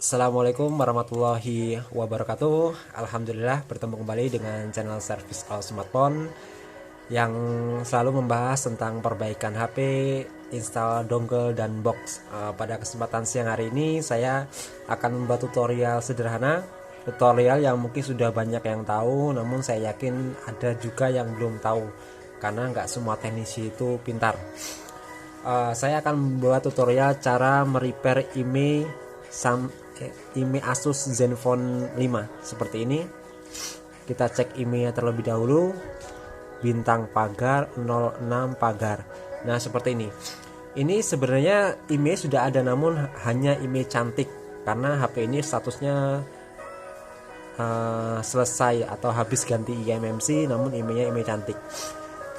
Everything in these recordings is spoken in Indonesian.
Assalamualaikum warahmatullahi wabarakatuh. Alhamdulillah bertemu kembali dengan channel Service All Smartphone yang selalu membahas tentang perbaikan HP, install dongle dan box. Pada kesempatan siang hari ini saya akan membuat tutorial sederhana, tutorial yang mungkin sudah banyak yang tahu, namun saya yakin ada juga yang belum tahu karena nggak semua teknisi itu pintar. Saya akan membuat tutorial cara merepair IMEI Asus Zenfone 5 seperti ini. Kita cek IMEI-nya terlebih dahulu. Bintang pagar 06 pagar. Nah, seperti ini. Ini sebenarnya IMEI sudah ada, namun hanya IMEI cantik karena HP ini statusnya selesai atau habis ganti eMMC, namun IMEI-nya IMEI cantik.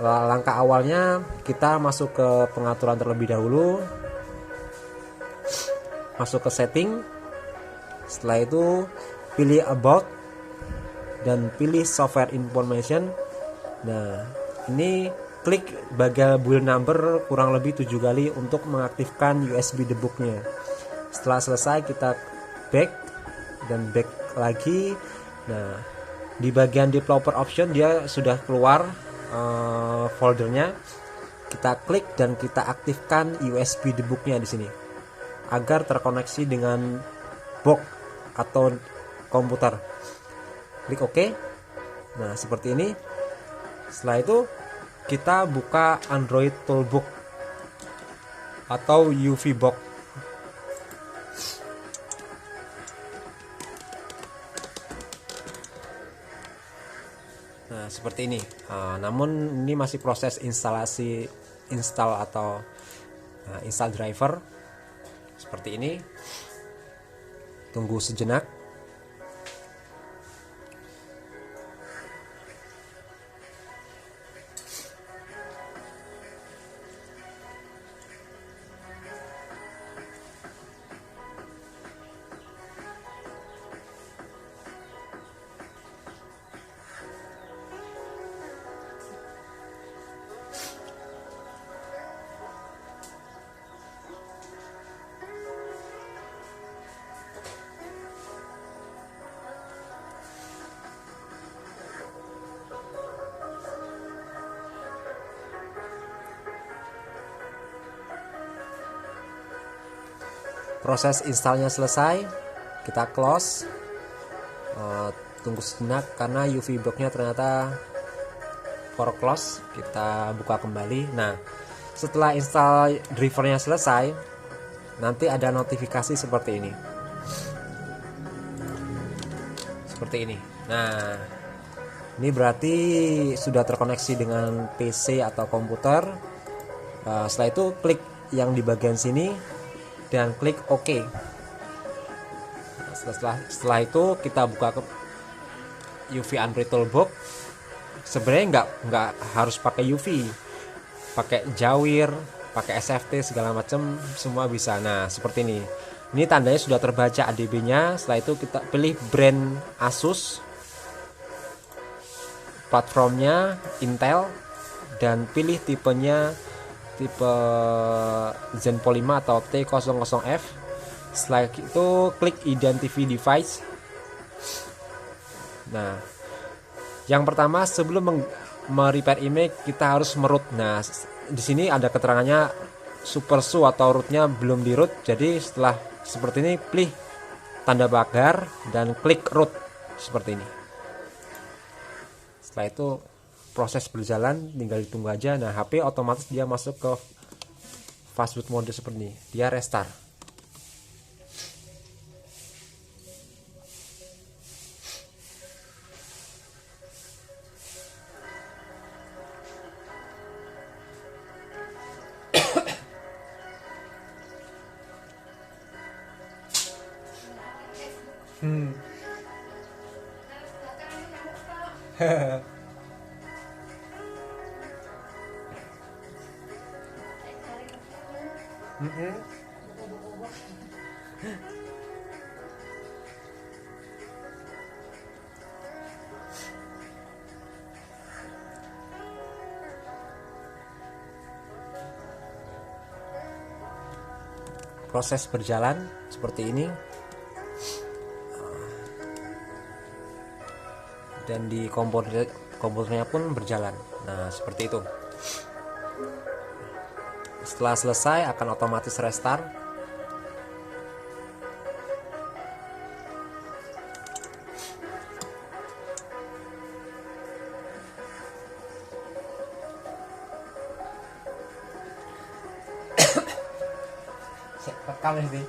Langkah awalnya kita masuk ke pengaturan terlebih dahulu, masuk ke setting. Setelah itu pilih about dan pilih software information. Nah, ini klik bagian build number kurang lebih 7 kali untuk mengaktifkan USB debugnya. Setelah selesai kita back dan back lagi. Nah, di bagian developer option dia sudah keluar foldernya. Kita klik dan kita aktifkan USB debugnya di sini agar terkoneksi dengan box atau komputer. Klik OK. Nah, seperti ini. Setelah itu kita buka Android Toolbox atau UV Box. Nah, seperti ini. Namun ini masih proses install atau install driver. Seperti ini. Tunggu sejenak. Proses installnya selesai, kita close. Tunggu sejenak karena UV boxnya ternyata for close. Kita buka kembali. Nah, setelah install drivernya selesai, nanti ada notifikasi seperti ini. Seperti ini. Nah, ini berarti sudah terkoneksi dengan PC atau komputer. Setelah itu klik yang di bagian sini dan klik OK. Nah, setelah itu kita buka ke UV Android Toolbox. Sebenarnya nggak harus pakai UV, pakai Jawir, pakai SFT segala macam semua bisa. Nah, seperti ini. Ini tandanya sudah terbaca ADB-nya. Setelah itu kita pilih brand Asus, platformnya Intel, dan pilih tipenya tipe Zenfone 5 atau T00F. Setelah itu klik identify device. Nah, yang pertama sebelum merepair IMEI kita harus meroot. Nah, di sini ada keterangannya SuperSU atau rootnya belum di root. Jadi setelah seperti ini pilih tanda pagar dan klik root seperti ini. Setelah itu proses berjalan, tinggal ditunggu aja. Nah, HP otomatis dia masuk ke fast boot mode seperti ini. Dia restart. Proses berjalan seperti ini. dan di komputernya pun berjalan. Nah, seperti itu. Setelah selesai akan otomatis restart. Rekam ini.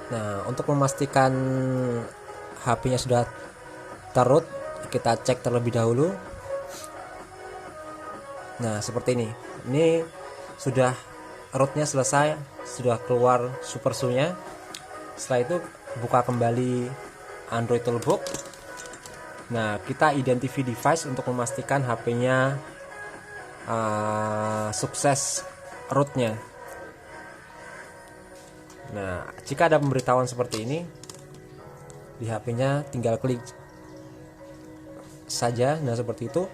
Nah, untuk memastikan HP-nya sudah terroot, kita cek terlebih dahulu. Nah, seperti ini. Ini sudah rootnya selesai, sudah keluar SuperSU-nya. Setelah itu buka kembali Android Toolbox. Nah, kita identify device untuk memastikan HP-nya sukses rootnya. Nah, jika ada pemberitahuan seperti ini di HP-nya, tinggal klik saja. Nah, seperti itu.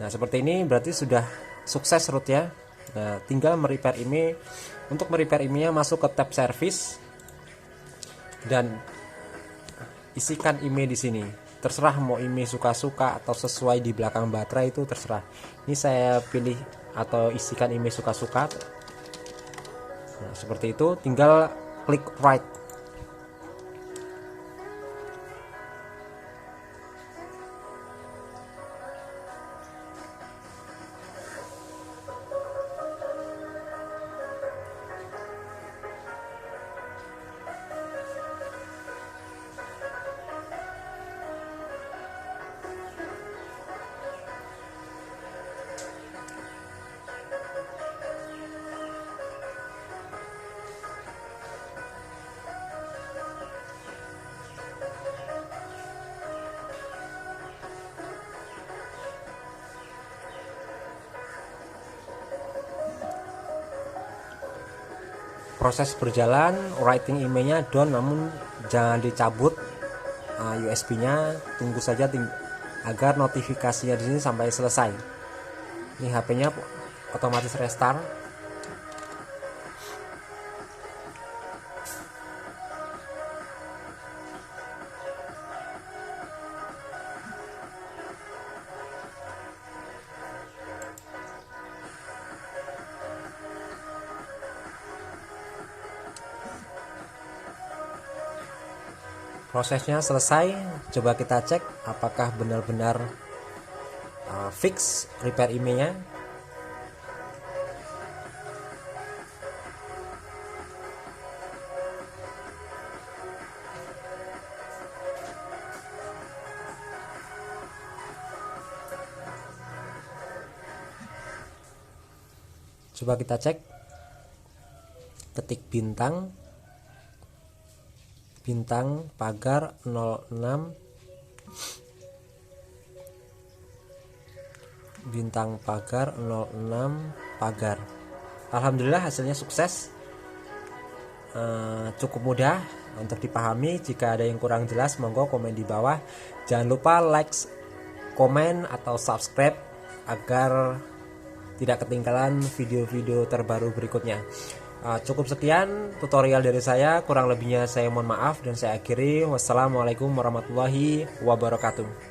Nah, seperti ini berarti sudah sukses root ya. Nah, tinggal merepair IMEI. Untuk merepair IMEI-nya masuk ke tab service dan isikan IMEI di sini. Terserah mau IMEI suka-suka atau sesuai di belakang baterai, itu terserah. Ini saya pilih atau isikan IMEI suka-suka. Nah, seperti itu, tinggal klik write. Proses berjalan, writing IMEI-nya down, namun jangan dicabut USB-nya, tunggu saja agar notifikasinya di sini sampai selesai. Ini HP-nya otomatis restart. Prosesnya selesai, coba kita cek apakah benar-benar fix repair IMEI-nya. Coba kita cek, ketik bintang pagar 06, bintang pagar 06 pagar. Alhamdulillah hasilnya sukses. Cukup mudah untuk dipahami. Jika ada yang kurang jelas, monggo komen di bawah. Jangan lupa like, komen atau subscribe agar tidak ketinggalan video-video terbaru berikutnya. Cukup sekian tutorial dari saya, kurang lebihnya saya mohon maaf dan saya akhiri. Wassalamualaikum warahmatullahi wabarakatuh.